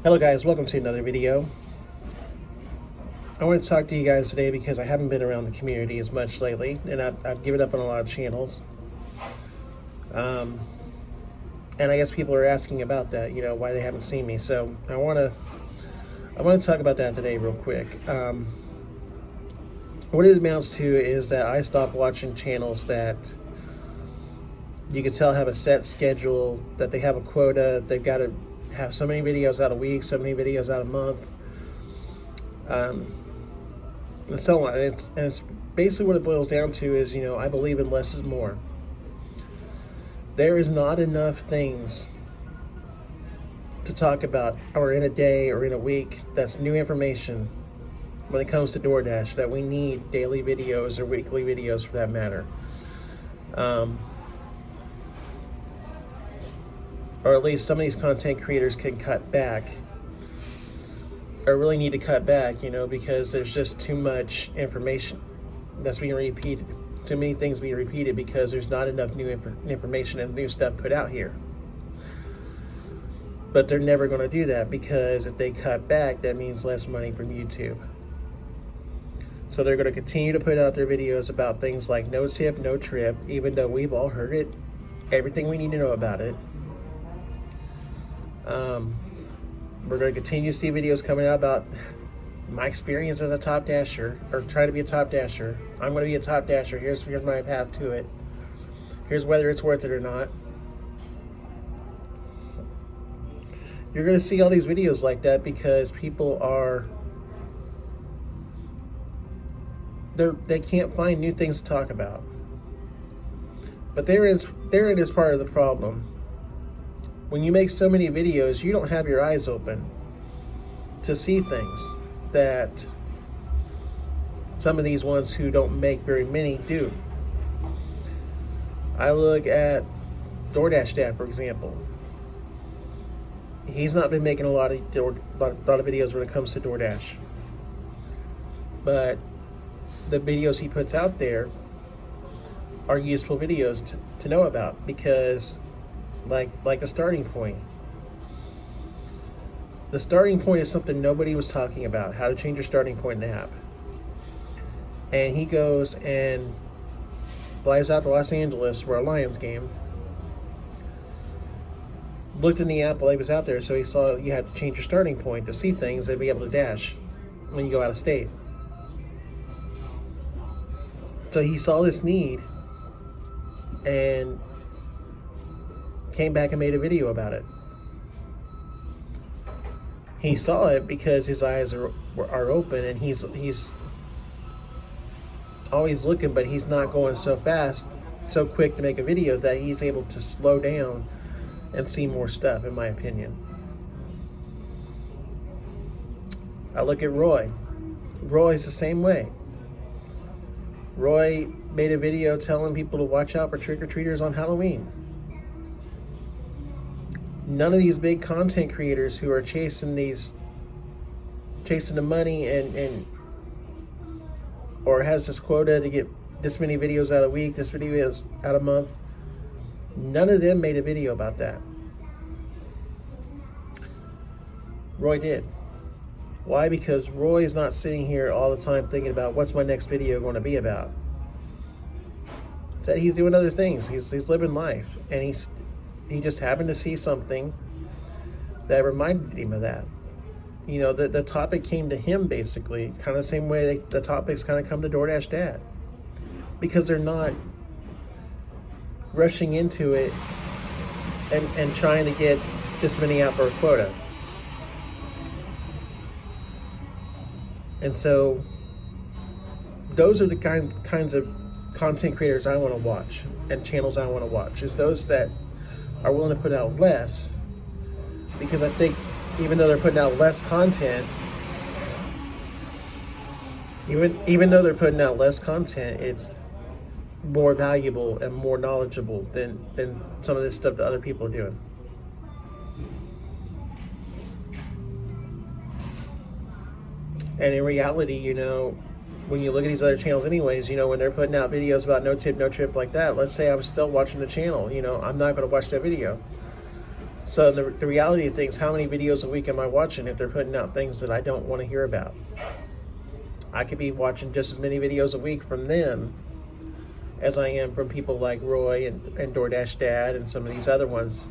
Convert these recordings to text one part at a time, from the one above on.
Hello guys, welcome to another video. I want to talk to you guys today because I haven't been around the community as much lately, and I've given up on a lot of channels. And I guess people are asking about that, why they haven't seen me. So I want to talk about that today real quick. What it amounts to is that I stopped watching channels that you can tell have a set schedule, that they have a quota, they've got to have so many videos out a week, so many videos out a month, and so on. And it's basically what it boils down to is, I believe in less is more. There is not enough things to talk about, or in a day or in a week, that's new information when it comes to DoorDash, that we need daily videos or weekly videos for that matter. Or at least some of these content creators can cut back, or really need to cut back, because there's just too much information that's being repeated, too many things being repeated, because there's not enough new information and new stuff put out here. But they're never going to do that, because if they cut back, that means less money from YouTube. So they're going to continue to put out their videos about things like no tip, no trip, even though we've all heard it, everything we need to know about it. We're going to continue to see videos coming out about my experience as a top dasher, or try to be a top dasher. I'm going to be a top dasher. Here's my path to it. Here's whether it's worth it or not. You're going to see all these videos like that because people they can't find new things to talk about. But therein is part of the problem. When you make so many videos, you don't have your eyes open to see things that some of these ones who don't make very many do. I look at DoorDash Dad, for example. He's not been making a lot of videos when it comes to DoorDash. But the videos he puts out there are useful videos to know about, because like the starting point. The starting point is something nobody was talking about, how to change your starting point in the app. And he goes and flies out to Los Angeles for a Lions game. Looked in the app while he was out there, so he saw you had to change your starting point to see things and be able to dash when you go out of state. So he saw this need and came back and made a video about it. He saw it because his eyes are open, and he's always looking, but he's not going so fast, so quick to make a video, that he's able to slow down and see more stuff, in my opinion. I look at Roy. Roy's the same way. Roy made a video telling people to watch out for trick-or-treaters on Halloween. None of these big content creators who are chasing the money and or has this quota to get this many videos out a week, this many videos out a month, none of them made a video about that. Roy did. Why? Because Roy is not sitting here all the time thinking about what's my next video going to be about. That he's doing other things. He's living life, and he just happened to see something that reminded him of that. The topic came to him, basically, kind of the same way the topics kind of come to DoorDash Dad, because they're not rushing into it and trying to get this many out for a quota. And so those are the kinds of content creators I want to watch, and channels I want to watch, is those that are willing to put out less, because I think even though they're putting out less content, even though they're putting out less content, it's more valuable and more knowledgeable than some of this stuff that other people are doing. And in reality, when you look at these other channels anyways, when they're putting out videos about no tip, no trip like that, let's say I'm still watching the channel, I'm not going to watch that video. So the reality of things, how many videos a week am I watching if they're putting out things that I don't want to hear about? I could be watching just as many videos a week from them as I am from people like Roy and DoorDash Dad and some of these other ones.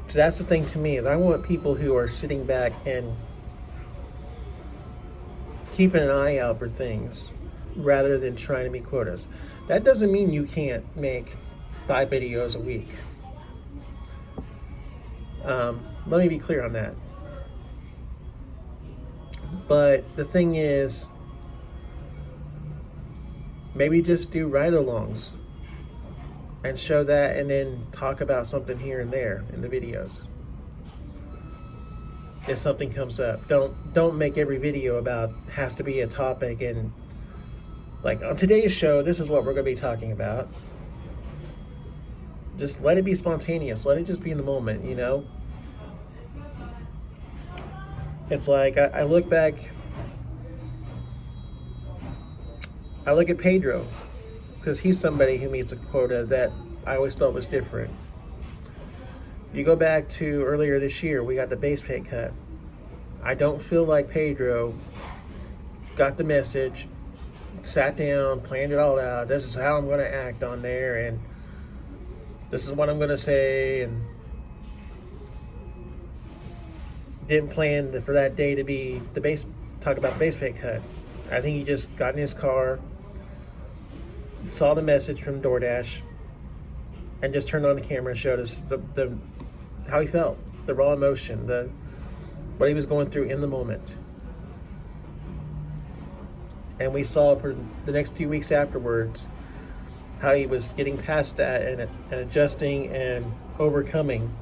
So that's the thing to me, is I want people who are sitting back and keeping an eye out for things rather than trying to meet quotas. That doesn't mean you can't make 5 videos a week. Let me be clear on that. But the thing is, maybe just do ride-alongs and show that, and then talk about something here and there in the videos. If something comes up, don't make every video about, has to be a topic, and like on today's show, this is what we're going to be talking about. Just let it be spontaneous. Let it just be in the moment, you know? It's like, I look back, I look at Pedro, because he's somebody who meets a quota that I always thought was different. You go back to earlier this year, we got the base pay cut. I don't feel like Pedro got the message, sat down, planned it all out. This is how I'm going to act on there, and this is what I'm going to say, and didn't plan for that day to be talk about the base pay cut. I think he just got in his car, saw the message from DoorDash, and just turned on the camera and showed us the how he felt, the raw emotion, what he was going through in the moment. And we saw for the next few weeks afterwards how he was getting past that and adjusting and overcoming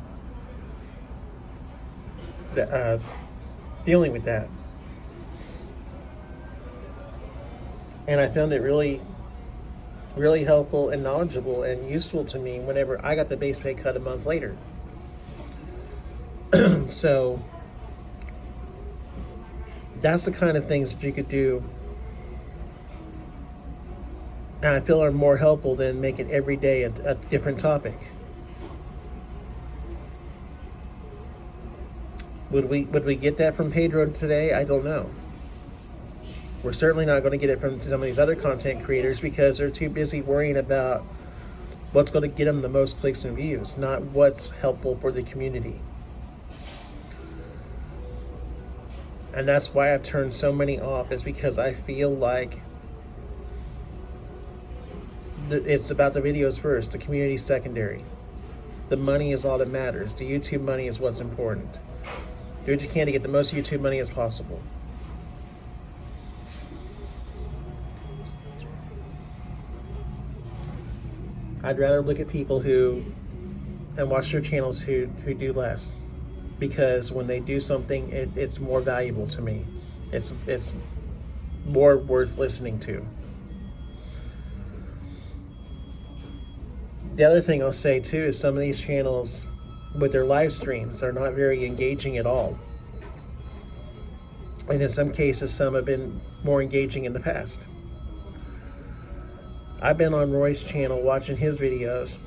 dealing with that. And I found it really, really helpful and knowledgeable and useful to me whenever I got the base pay cut a month later. So that's the kind of things that you could do, and I feel are more helpful than making every day a different topic. Would we get that from Pedro today? I don't know. We're certainly not going to get it from some of these other content creators because they're too busy worrying about what's going to get them the most clicks and views, not what's helpful for the community. And that's why I've turned so many off, is because I feel like it's about the videos first, the community secondary. The money is all that matters. The YouTube money is what's important. Do what you can to get the most YouTube money as possible. I'd rather look at people and watch their channels who do less, because when they do something, it's more valuable to me. It's more worth listening to. The other thing I'll say too is some of these channels with their live streams are not very engaging at all. And in some cases, some have been more engaging in the past. I've been on Roy's channel watching his videos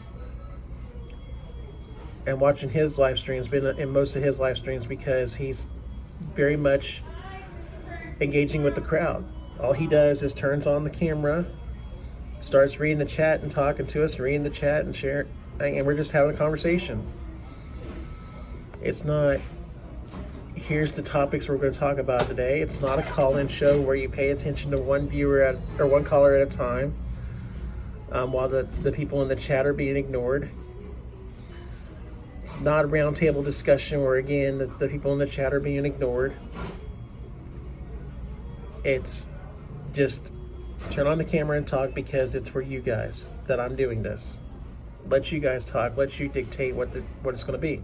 and watching his live streams, been in most of his live streams, because he's very much engaging with the crowd. All he does is turns on the camera, starts reading the chat and talking to us, reading the chat and sharing, and we're just having a conversation. It's not, here's the topics we're going to talk about today. It's not a call-in show where you pay attention to one viewer or one caller at a time, while the people in the chat are being ignored. It's not a roundtable discussion where, again, the people in the chat are being ignored. It's just turn on the camera and talk because it's for you guys that I'm doing this. Let you guys talk. Let you dictate what it's going to be.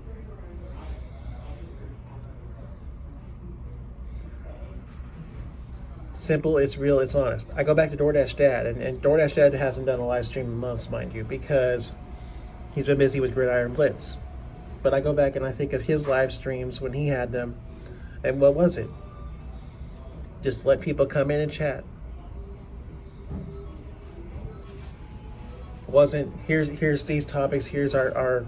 Simple, it's real, it's honest. I go back to DoorDash Dad, and DoorDash Dad hasn't done a live stream in months, mind you, because he's been busy with Gridiron Blitz. But I go back and I think of his live streams when he had them, and what was it? Just let people come in and chat. wasn't here's these topics, here's our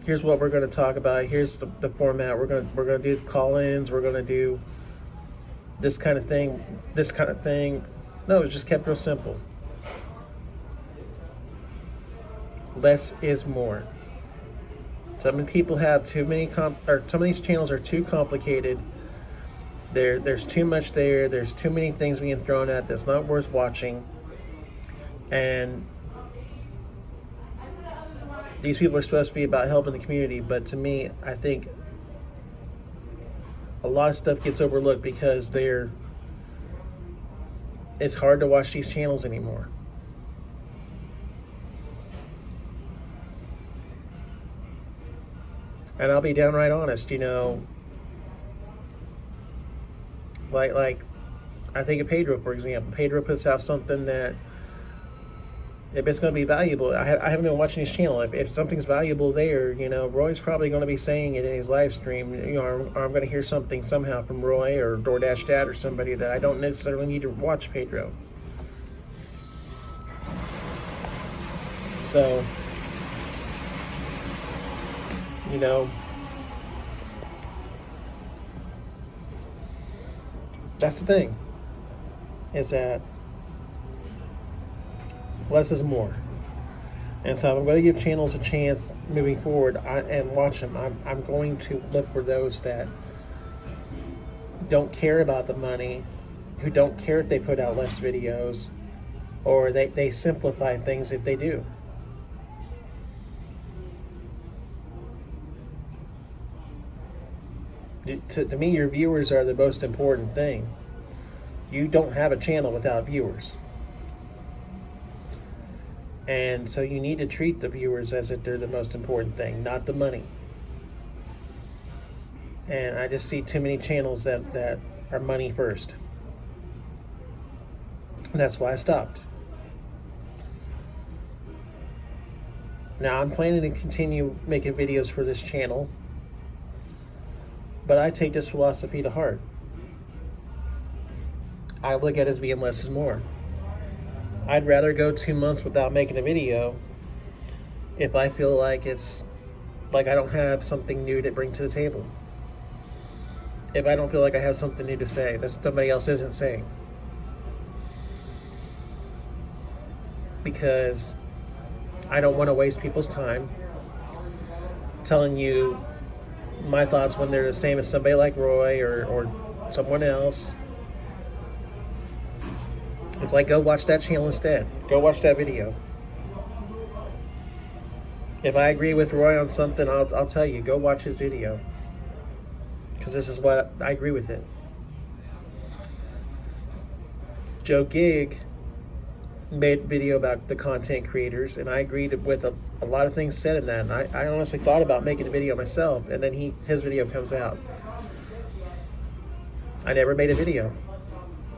here's what we're going to talk about, here's the format, we're going to do call-ins, we're going to do this kind of thing, this kind of thing. No, it just kept real simple. Less is more. Some people have too many or some of these channels are too complicated. There's too much there. There's too many things being thrown at that's not worth watching. And these people are supposed to be about helping the community, but to me, I think a lot of stuff gets overlooked because it's hard to watch these channels anymore. And I'll be downright honest, like I think of Pedro, for example. Pedro puts out something that, if it's going to be valuable, I haven't been watching his channel. If something's valuable there, Roy's probably going to be saying it in his live stream, or I'm going to hear something somehow from Roy or DoorDash Dad or somebody that I don't necessarily need to watch Pedro. So, that's the thing, is that less is more. And so I'm going to give channels a chance moving forward and watch them. I'm going to look for those that don't care about the money, who don't care if they put out less videos, or they simplify things if they do. To me, your viewers are the most important thing. You don't have a channel without viewers. And so you need to treat the viewers as if they're the most important thing, not the money. And I just see too many channels that are money first. And that's why I stopped. Now I'm planning to continue making videos for this channel, but I take this philosophy to heart. I look at it as being less is more. I'd rather go 2 months without making a video if I feel like it's like I don't have something new to bring to the table. If I don't feel like I have something new to say that somebody else isn't saying. Because I don't want to waste people's time telling you my thoughts when they're the same as somebody like Roy or someone else. It's like, go watch that channel instead. Go watch that video. If I agree with Roy on something, I'll tell you, go watch his video. Because this is what I agree with it. Joe Gig made a video about the content creators, and I agreed with a lot of things said in that. And I honestly thought about making a video myself, and then his video comes out. I never made a video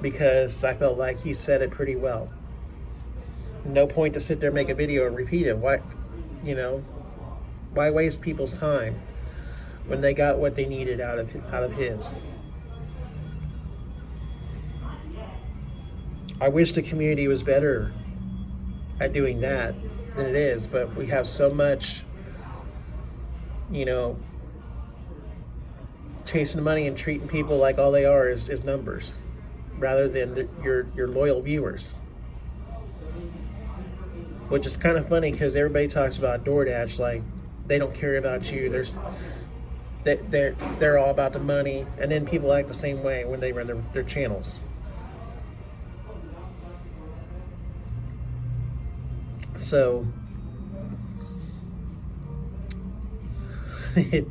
because I felt like he said it pretty well. No point to sit there and make a video and repeat it. Why waste people's time when they got what they needed out of his? I wish the community was better at doing that than it is, but we have so much, chasing money and treating people like all they are is numbers, rather than your loyal viewers. Which is kind of funny because everybody talks about DoorDash like they don't care about you. They're all about the money, and then people act the same way when they run their channels. So, and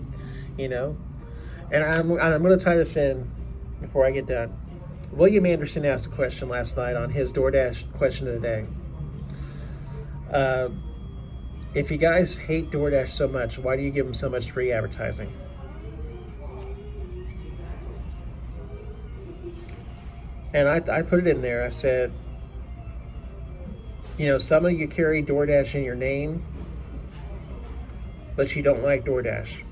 I'm going to tie this in before I get done. William Anderson asked a question last night on his DoorDash question of the day. If you guys hate DoorDash so much, why do you give them so much free advertising? And I put it in there. I said, some of you carry DoorDash in your name, but you don't like DoorDash.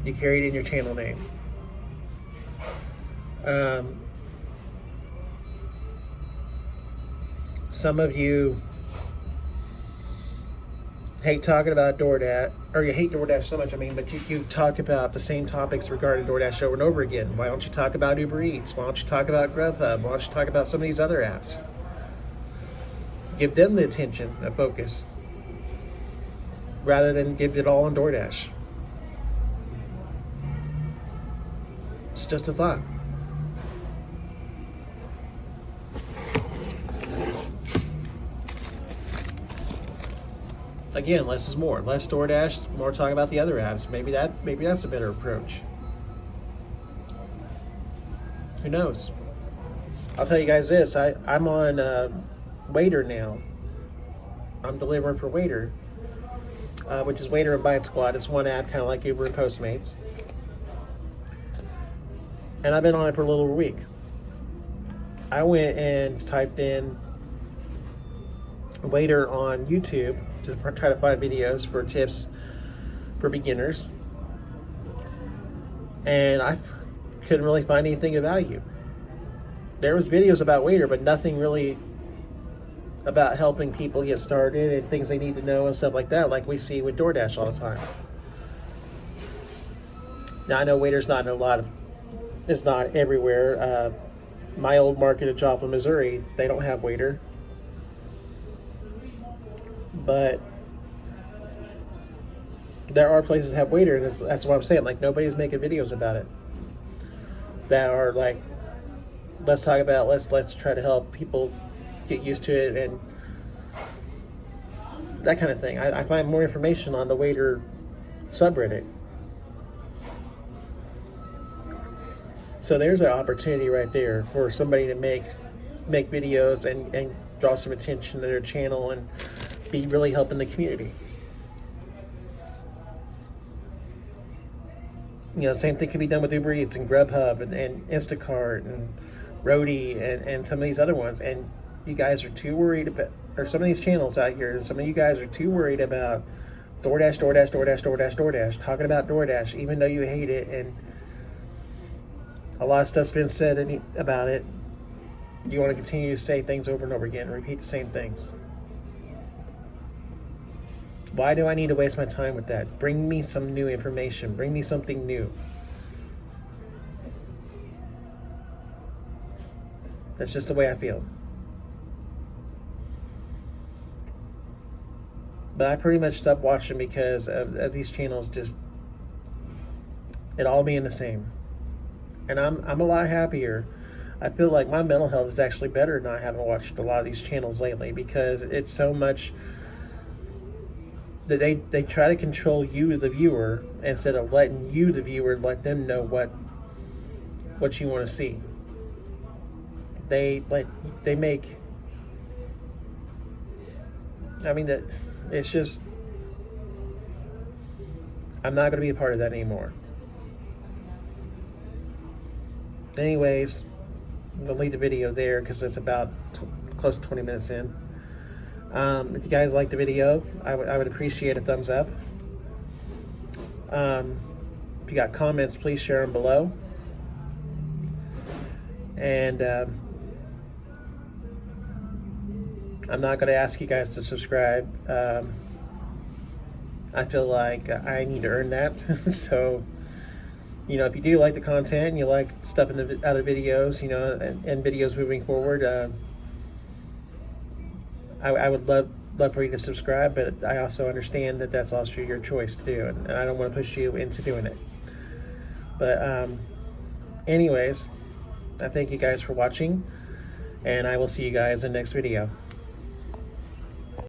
You carry it in your channel name. Some of you hate talking about DoorDash, or you hate DoorDash so much, I mean, but you talk about the same topics regarding DoorDash over and over again. Why don't you talk about Uber Eats? Why don't you talk about Grubhub? Why don't you talk about some of these other apps? Give them the attention and focus rather than give it all on DoorDash. It's just a thought. Again, less is more. Less DoorDash, more talk about the other apps. Maybe that's a better approach. Who knows? I'll tell you guys this. I'm on Waiter now. I'm delivering for Waiter, which is Waiter and Bite Squad. It's one app, kind of like Uber and Postmates. And I've been on it for a little over a week. I went and typed in Waiter on YouTube to try to find videos for tips for beginners, and I couldn't really find anything of value. There was videos about Waiter, but nothing really about helping people get started and things they need to know and stuff like that, like we see with DoorDash all the time. Now I know Waiter's not in it's not everywhere. My old market of Joplin, Missouri, they don't have Waiter. But there are places that have Waiter, and that's what I'm saying. Like, nobody's making videos about it that are like, let's talk about, let's try to help people get used to it and that kind of thing. I find more information on the Waiter subreddit. So there's an opportunity right there for somebody to make videos and draw some attention to their channel and be really helping the community. You know, same thing can be done with Uber Eats and Grubhub and Instacart and Roadie and some of these other ones. And you guys are too worried about, or some of these channels out here, and some of you guys are too worried about DoorDash, talking about DoorDash, even though you hate it, and a lot of stuff's been said about it. You want to continue to say things over and over again, repeat the same things. Why do I need to waste my time with that? Bring me some new information. Bring me something new. That's just the way I feel. But I pretty much stopped watching because of these channels just, it all being the same. And I'm a lot happier. I feel like my mental health is actually better not having watched a lot of these channels lately, because it's so much that they try to control you, the viewer, instead of letting you, the viewer, let them know what you want to see. They make, I mean, that it's just, I'm not going to be a part of that anymore. Anyways, I'm going to leave the video there because it's about close to 20 minutes in. If you guys like the video, I would appreciate a thumbs up. If you got comments, please share them below. And I'm not going to ask you guys to subscribe. I feel like I need to earn that. So, you know, if you do like the content and you like stuff in the other videos, you know, and videos moving forward, I would love for you to subscribe, but I also understand that that's also your choice to do, and I don't want to push you into doing it. But anyways, I thank you guys for watching, and I will see you guys in the next video.